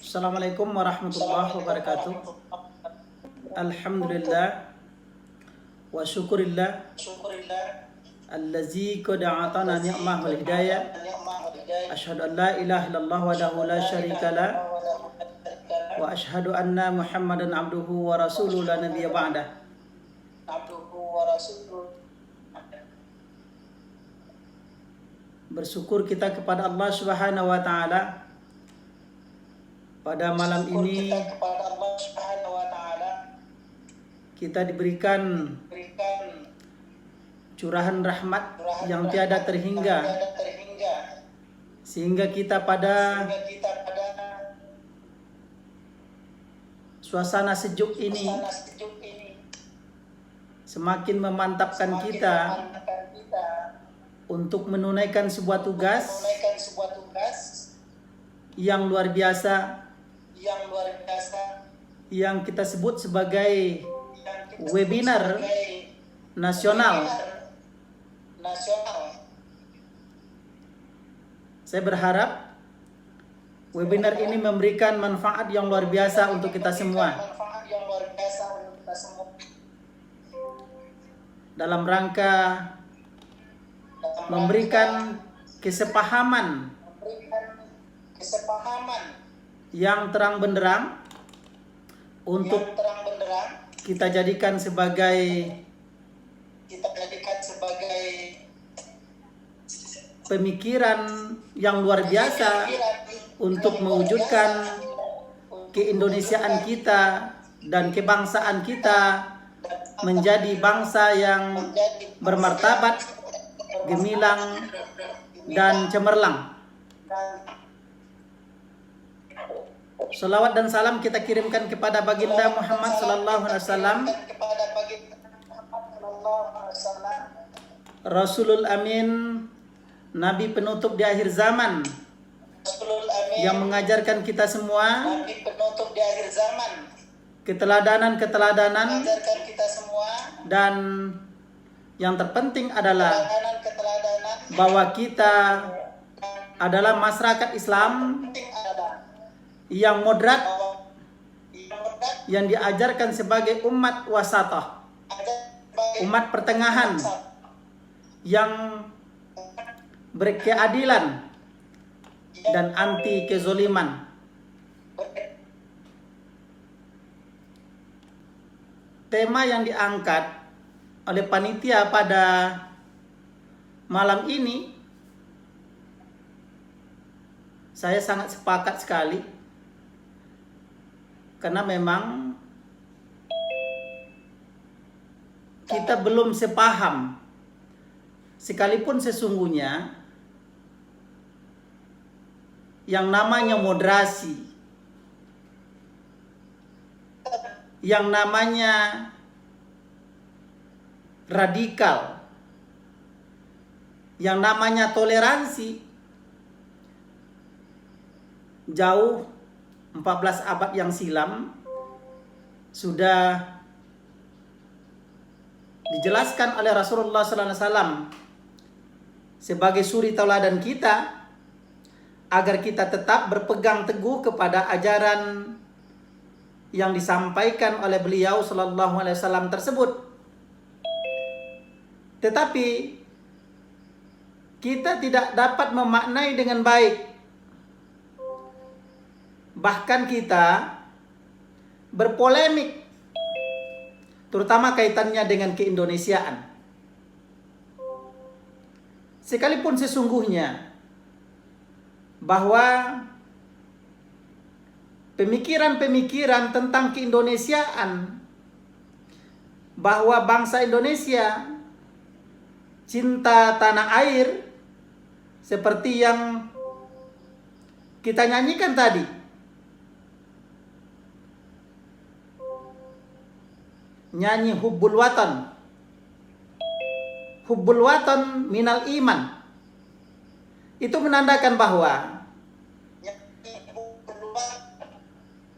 Assalamualaikum warahmatullahi wabarakatuh. Alhamdulillah wa syukurillah allazi qad a'tana ni'mahul hidayah. Asyhadu an la ilaha illallah wahdahu la syarikalah wa asyhadu anna Muhammadan abduhu wa rasuluhu la nabiyya ba'dah. Bersyukur kita kepada Allah Subhanahu wa taala pada malam ini kita diberikan curahan rahmat yang tiada terhingga, sehingga kita pada suasana sejuk ini semakin memantapkan kita untuk menunaikan sebuah tugas yang luar biasa yang kita sebut sebagai webinar nasional. Saya berharap webinar ini memberikan manfaat yang luar biasa untuk kita semua dalam rangka memberikan kesepahaman yang terang benderang untuk kita jadikan sebagai pemikiran yang luar biasa untuk mewujudkan keindonesiaan kita dan kebangsaan kita menjadi bangsa yang bermartabat, gemilang, dan cemerlang. Salawat dan salam kita kirimkan kepada baginda Muhammad sallallahu alaihi wasallam, Rasulul Amin, Nabi penutup di akhir zaman, yang mengajarkan kita semua keteladanan, dan yang terpenting adalah bahwa kita adalah masyarakat Islam yang moderat, yang diajarkan sebagai umat wasatah, umat pertengahan yang berkeadilan dan anti kezoliman. Tema yang diangkat oleh panitia pada malam ini saya sangat sepakat sekali, karena memang kita belum sepaham, sekalipun sesungguhnya yang namanya moderasi, yang namanya radikal, yang namanya toleransi, jauh 14 abad yang silam sudah dijelaskan oleh Rasulullah SAW sebagai suri tauladan kita, agar kita tetap berpegang teguh kepada ajaran yang disampaikan oleh beliau Sallallahu Alaihi Wasallam tersebut. Tetapi kita tidak dapat memaknai dengan baik, bahkan kita berpolemik, terutama kaitannya dengan keindonesiaan. Sekalipun sesungguhnya bahwa pemikiran-pemikiran tentang keindonesiaan, bahwa bangsa Indonesia cinta tanah air, seperti yang kita nyanyikan tadi, nyanyi hubbul watan minal iman, itu menandakan bahwa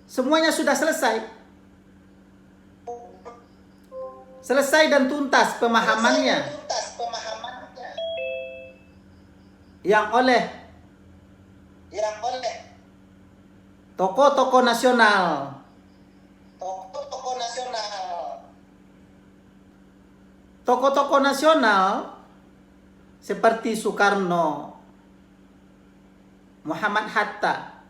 semuanya sudah selesai dan tuntas pemahamannya, yang oleh tokoh-tokoh nasional, tokoh-tokoh nasional, tokoh-tokoh nasional seperti Soekarno, Muhammad Hatta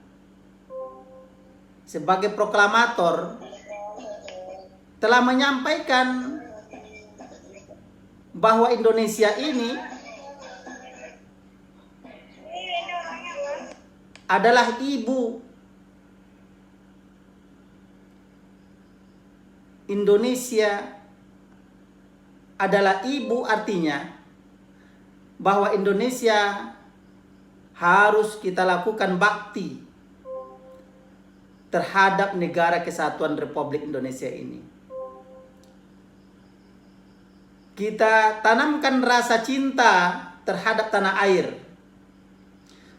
sebagai proklamator telah menyampaikan bahwa Indonesia ini adalah ibu. Indonesia adalah ibu, artinya bahwa Indonesia harus kita lakukan bakti terhadap negara kesatuan Republik Indonesia ini. Kita tanamkan rasa cinta terhadap tanah air,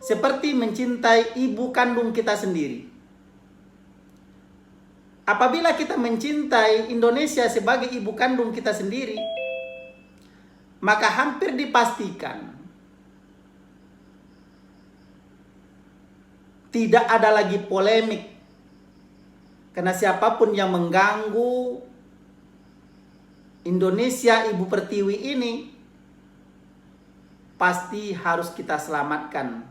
seperti mencintai ibu kandung kita sendiri. Apabila kita mencintai Indonesia sebagai ibu kandung kita sendiri, maka hampir dipastikan tidak ada lagi polemik. Karena siapapun yang mengganggu Indonesia Ibu Pertiwi ini pasti harus kita selamatkan.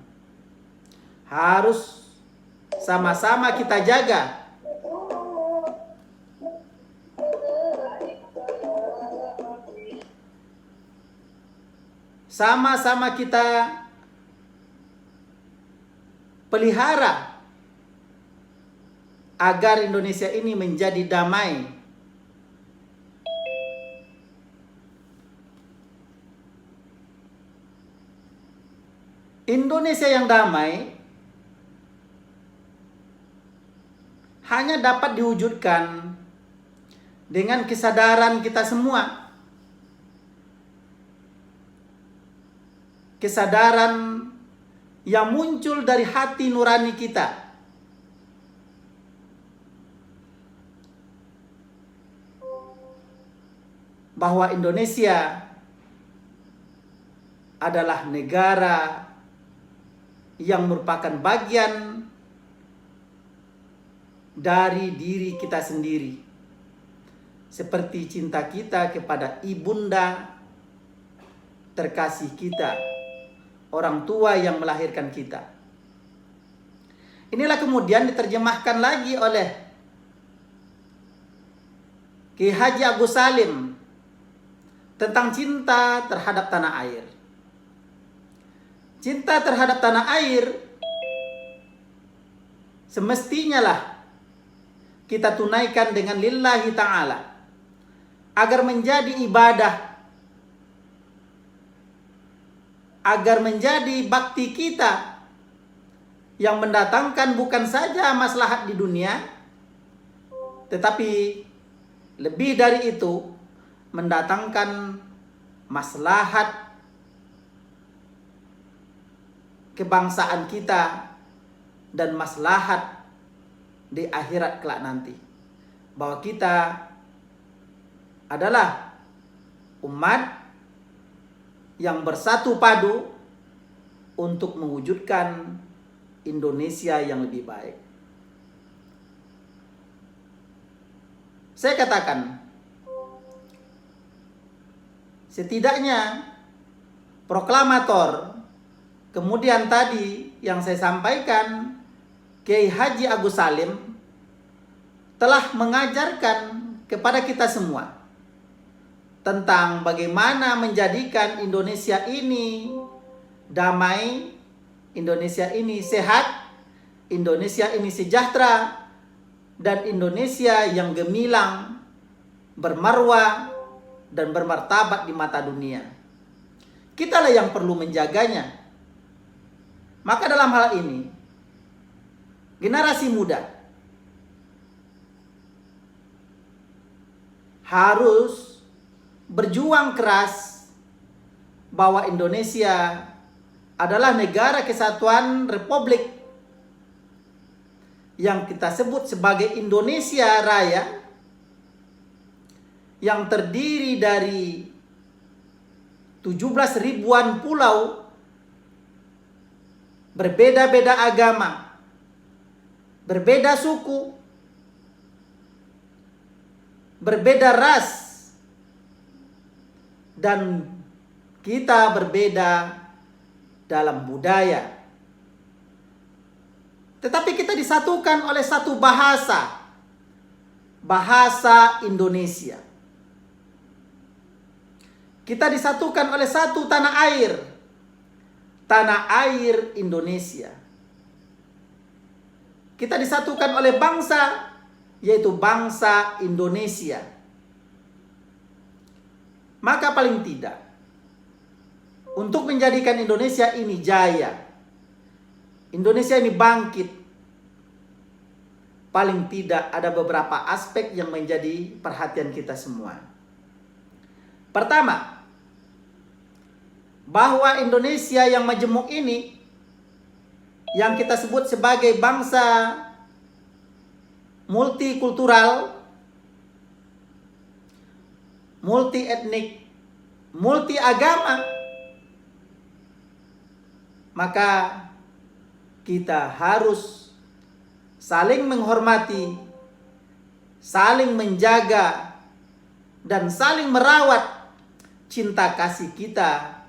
Harus sama-sama kita jaga. Sama-sama kita pelihara agar Indonesia ini menjadi damai. Indonesia yang damai hanya dapat diwujudkan dengan kesadaran kita semua. Kesadaran yang muncul dari hati nurani kita. Bahwa Indonesia adalah negara yang merupakan bagian dari diri kita sendiri. Seperti cinta kita kepada ibunda terkasih kita, orang tua yang melahirkan kita. Inilah kemudian diterjemahkan lagi oleh Ki Haji Agus Salim tentang cinta terhadap tanah air. Cinta terhadap tanah air semestinya lah kita tunaikan dengan lillahi ta'ala, agar menjadi ibadah, agar menjadi bakti kita yang mendatangkan bukan saja maslahat di dunia, tetapi lebih dari itu mendatangkan maslahat kebangsaan kita dan maslahat di akhirat kelak nanti. Bahwa kita adalah umat yang bersatu padu untuk mewujudkan Indonesia yang lebih baik. Saya katakan, setidaknya proklamator, kemudian tadi yang saya sampaikan, Kiai Haji Agus Salim telah mengajarkan kepada kita semua tentang bagaimana menjadikan Indonesia ini damai, Indonesia ini sehat, Indonesia ini sejahtera, dan Indonesia yang gemilang, bermarwah, dan bermartabat di mata dunia. Kitalah yang perlu menjaganya. Maka dalam hal ini, generasi muda harus berjuang keras bahwa Indonesia adalah negara kesatuan Republik yang kita sebut sebagai Indonesia Raya, yang terdiri dari 17 ribuan pulau, berbeda-beda agama, berbeda suku, berbeda ras, dan kita berbeda dalam budaya. Tetapi kita disatukan oleh satu bahasa, bahasa Indonesia. Kita disatukan oleh satu tanah air Indonesia. Kita disatukan oleh bangsa, yaitu bangsa Indonesia. Maka paling tidak, untuk menjadikan Indonesia ini jaya, Indonesia ini bangkit, paling tidak ada beberapa aspek yang menjadi perhatian kita semua. Pertama, bahwa Indonesia yang majemuk ini, yang kita sebut sebagai bangsa multikultural, multi etnik, multi agama, maka kita harus saling menghormati, saling menjaga, dan saling merawat cinta kasih kita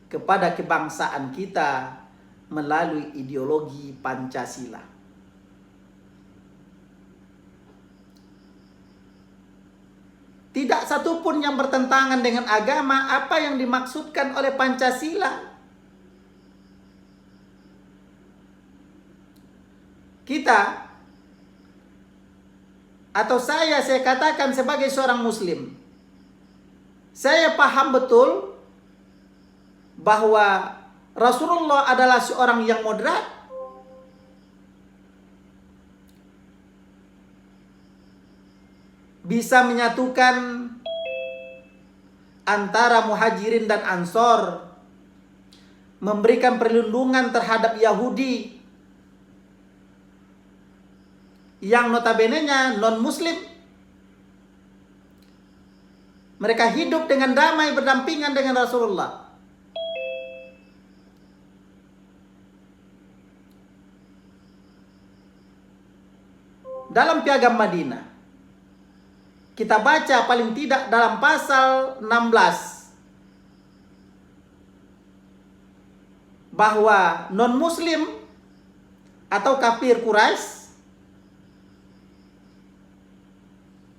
kepada kebangsaan kita melalui ideologi Pancasila. Tidak satupun yang bertentangan dengan agama apa yang dimaksudkan oleh Pancasila. Kita, atau saya katakan sebagai seorang Muslim, saya paham betul bahwa Rasulullah adalah seorang yang moderat, bisa menyatukan antara Muhajirin dan Ansor, memberikan perlindungan terhadap Yahudi yang notabene-nya non-Muslim. Mereka hidup dengan damai berdampingan dengan Rasulullah. Dalam Piagam Madinah, kita baca paling tidak dalam pasal 16 bahwa non-Muslim atau kafir Quraisy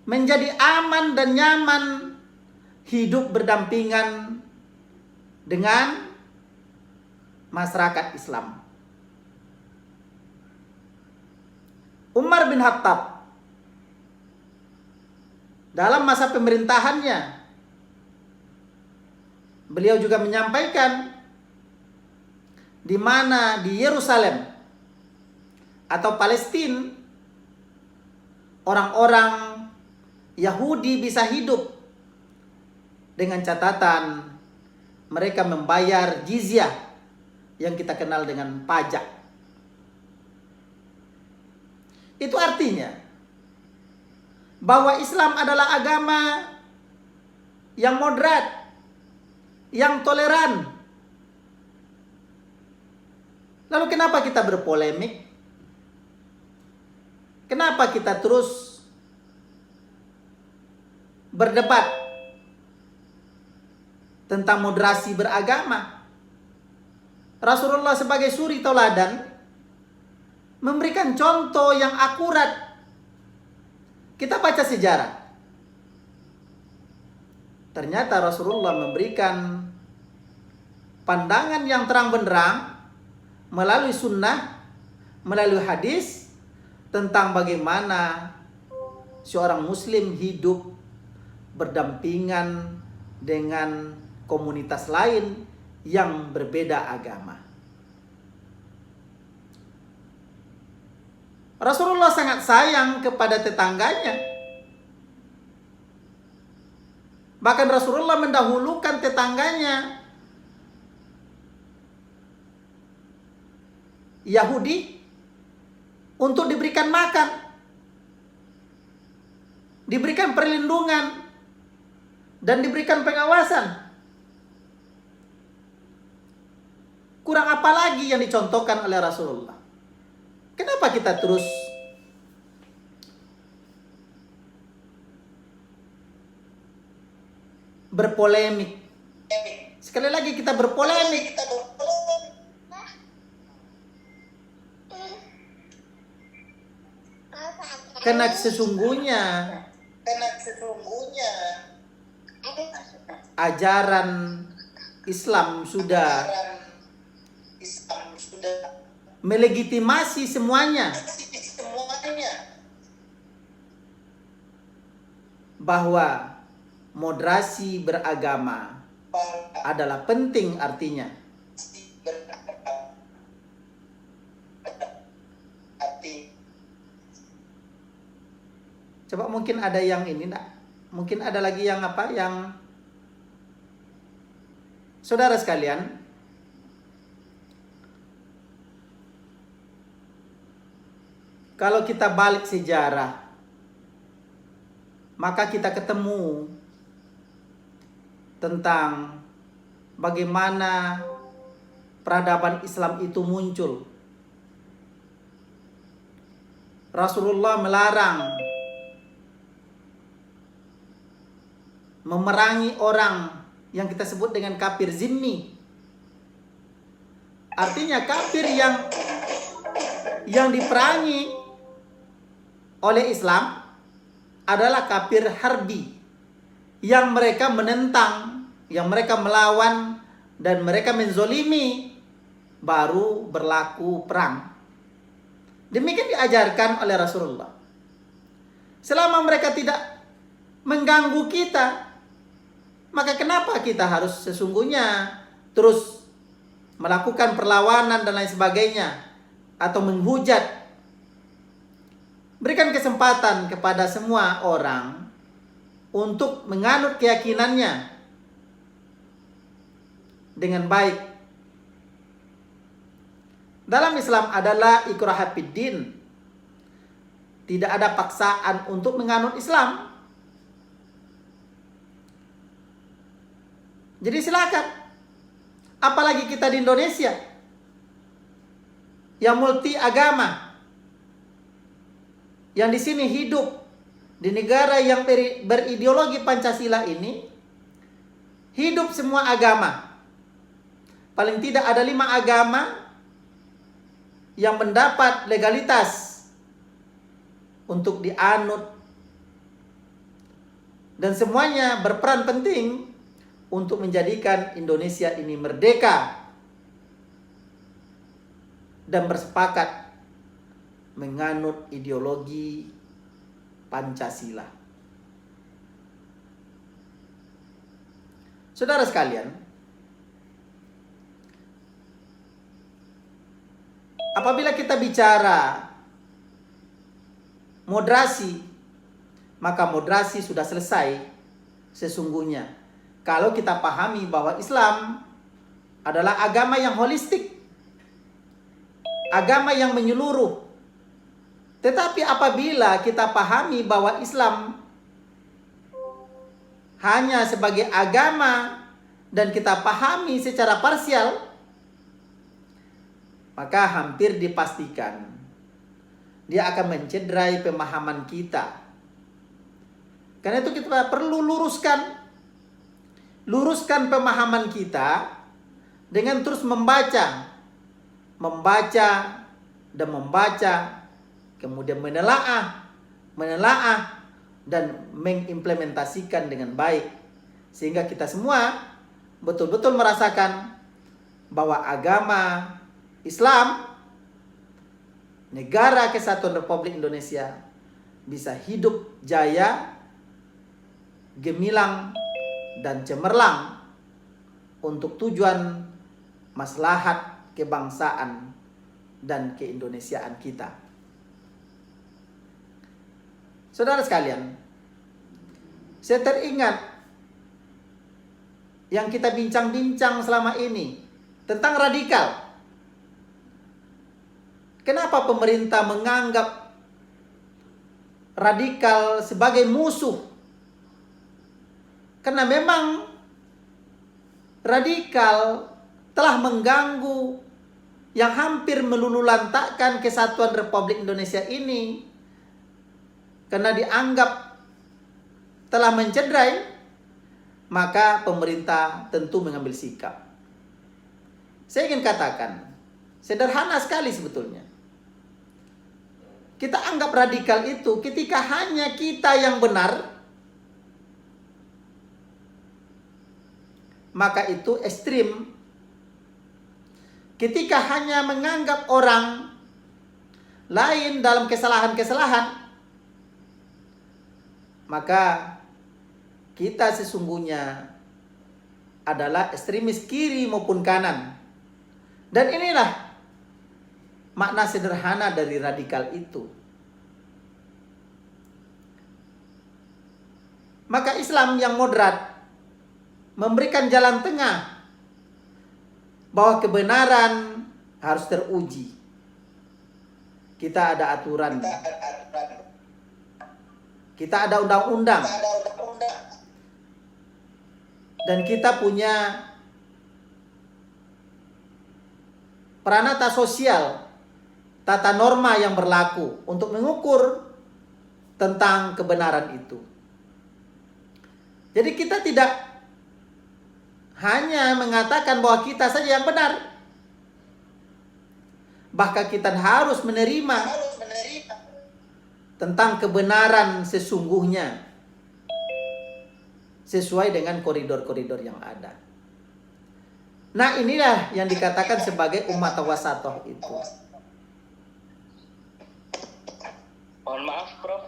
menjadi aman dan nyaman hidup berdampingan dengan masyarakat Islam. Umar bin Khattab dalam masa pemerintahannya, beliau juga menyampaikan di mana di Yerusalem atau Palestina orang-orang Yahudi bisa hidup dengan catatan mereka membayar jizyah yang kita kenal dengan pajak. Itu artinya bahwa Islam adalah agama yang moderat, yang toleran. Lalu kenapa kita berpolemik? Kenapa kita terus berdebat tentang moderasi beragama? Rasulullah sebagai suri tauladan memberikan contoh yang akurat. Kita baca sejarah. Ternyata Rasulullah memberikan pandangan yang terang benderang melalui sunnah, melalui hadis tentang bagaimana seorang Muslim hidup berdampingan dengan komunitas lain yang berbeda agama. Rasulullah sangat sayang kepada tetangganya. Bahkan Rasulullah mendahulukan tetangganya Yahudi untuk diberikan makan, diberikan perlindungan, dan diberikan pengawasan. Kurang apa lagi yang dicontohkan oleh Rasulullah? Kenapa kita terus berpolemik. Sekali lagi kita berpolemik. Karena sesungguhnya ajaran Islam sudah melegitimasi semuanya bahwa moderasi beragama adalah penting artinya. Coba mungkin ada yang ini enggak? Mungkin ada lagi yang apa? Yang saudara sekalian, kalau kita balik sejarah, maka kita ketemu tentang bagaimana peradaban Islam itu muncul. Rasulullah melarang memerangi orang yang kita sebut dengan kafir zimmi. Artinya kafir yang diperangi oleh Islam adalah kafir harbi, yang mereka menentang, yang mereka melawan, dan mereka menzolimi, baru berlaku perang. Demikian diajarkan oleh Rasulullah. Selama mereka tidak mengganggu kita, maka kenapa kita harus sesungguhnya terus melakukan perlawanan dan lain sebagainya, atau menghujat? Berikan kesempatan kepada semua orang untuk menganut keyakinannya dengan baik. Dalam Islam adalah ikrah fiddin. Tidak ada paksaan untuk menganut Islam. Jadi silakan. Apalagi kita di Indonesia yang multi agama, yang di sini hidup di negara yang berideologi Pancasila ini, hidup semua agama. Paling tidak ada 5 agama yang mendapat legalitas untuk dianut, dan semuanya berperan penting untuk menjadikan Indonesia ini merdeka dan bersepakat menganut ideologi Pancasila. Saudara sekalian, apabila kita bicara moderasi, maka moderasi sudah selesai sesungguhnya. Kalau kita pahami bahwa Islam adalah agama yang holistik, agama yang menyeluruh. Tetapi apabila kita pahami bahwa Islam hanya sebagai agama dan kita pahami secara parsial, maka hampir dipastikan dia akan mencederai pemahaman kita. Karena itu kita perlu luruskan pemahaman kita dengan terus membaca dan membaca, kemudian menelaah dan mengimplementasikan dengan baik, sehingga kita semua betul-betul merasakan bahwa agama Islam, Negara Kesatuan Republik Indonesia, bisa hidup jaya, gemilang, dan cemerlang untuk tujuan maslahat kebangsaan dan keindonesiaan kita. Saudara sekalian, saya teringat yang kita bincang-bincang selama ini tentang radikal. Kenapa pemerintah menganggap radikal sebagai musuh? Karena memang radikal telah mengganggu yang hampir meluluhlantakkan kesatuan Republik Indonesia ini, karena dianggap telah mencederai, maka pemerintah tentu mengambil sikap. Saya ingin katakan, sederhana sekali sebetulnya. Kita anggap radikal itu ketika hanya kita yang benar, maka itu ekstrim. Ketika hanya menganggap orang lain dalam kesalahan-kesalahan, maka kita sesungguhnya adalah ekstremis kiri maupun kanan. Dan inilah makna sederhana dari radikal itu. Maka Islam yang moderat memberikan jalan tengah bahwa kebenaran harus teruji. Kita ada aturan. Kita ada undang-undang. Dan kita punya peranata sosial, tata norma yang berlaku untuk mengukur tentang kebenaran itu. Jadi kita tidak hanya mengatakan bahwa kita saja yang benar. Bahkan kita harus menerima tentang kebenaran sesungguhnya sesuai dengan koridor-koridor yang ada. Nah, inilah yang dikatakan sebagai umat wasatoh itu. Mohon maaf, Prof.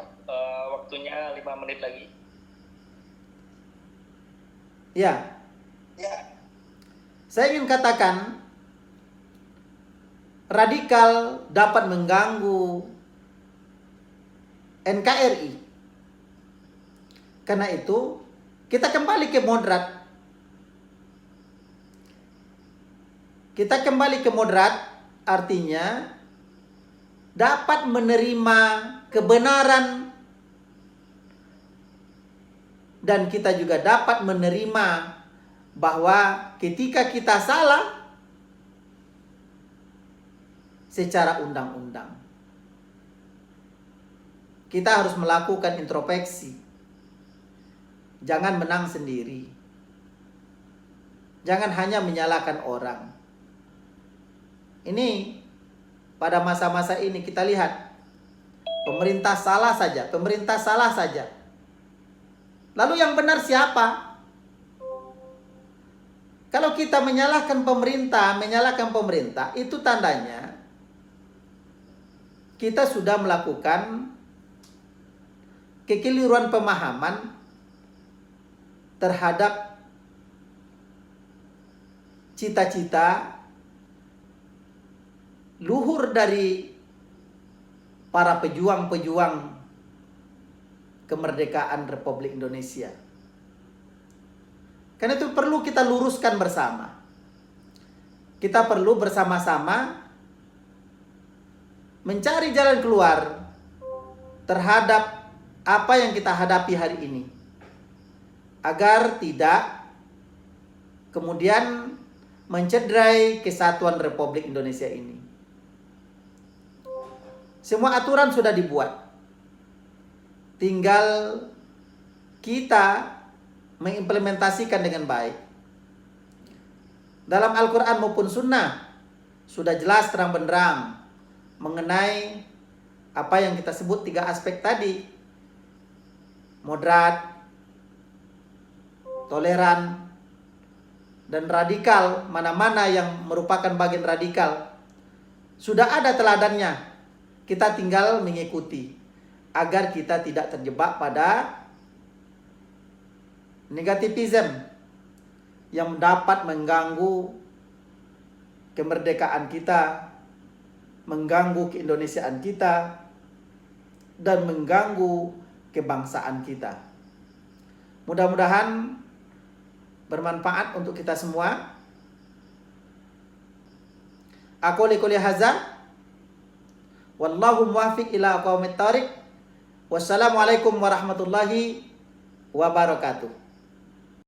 Waktunya 5 menit lagi. Ya. Saya ingin katakan, radikal dapat mengganggu NKRI. Karena itu, kita kembali ke moderat. Kita kembali ke moderat artinya dapat menerima kebenaran dan kita juga dapat menerima bahwa ketika kita salah secara undang-undang, kita harus melakukan introspeksi. Jangan menang sendiri. Jangan hanya menyalahkan orang. Ini pada masa-masa ini kita lihat pemerintah salah saja, pemerintah salah saja. Lalu yang benar siapa? Kalau kita menyalahkan pemerintah, itu tandanya kita sudah melakukan kekeliruan pemahaman terhadap cita-cita luhur dari para pejuang-pejuang kemerdekaan Republik Indonesia. Karena itu perlu kita luruskan bersama. Kita perlu bersama-sama mencari jalan keluar terhadap apa yang kita hadapi hari ini. Agar tidak kemudian mencederai kesatuan Republik Indonesia ini. Semua aturan sudah dibuat. Tinggal kita mengimplementasikan dengan baik. Dalam Al-Quran maupun Sunnah sudah jelas terang benderang mengenai apa yang kita sebut 3 aspek tadi. Moderat, toleran, dan radikal. Mana-mana yang merupakan bagian radikal sudah ada teladannya. Kita tinggal mengikuti agar kita tidak terjebak pada negativism yang dapat mengganggu kemerdekaan kita, mengganggu keindonesiaan kita, dan mengganggu kebangsaan kita. Mudah-mudahan bermanfaat untuk kita semua. Aku liqouli hadza wallahu muwaffiq ila aqwamit thariq. Wassalamualaikum warahmatullahi wabarakatuh.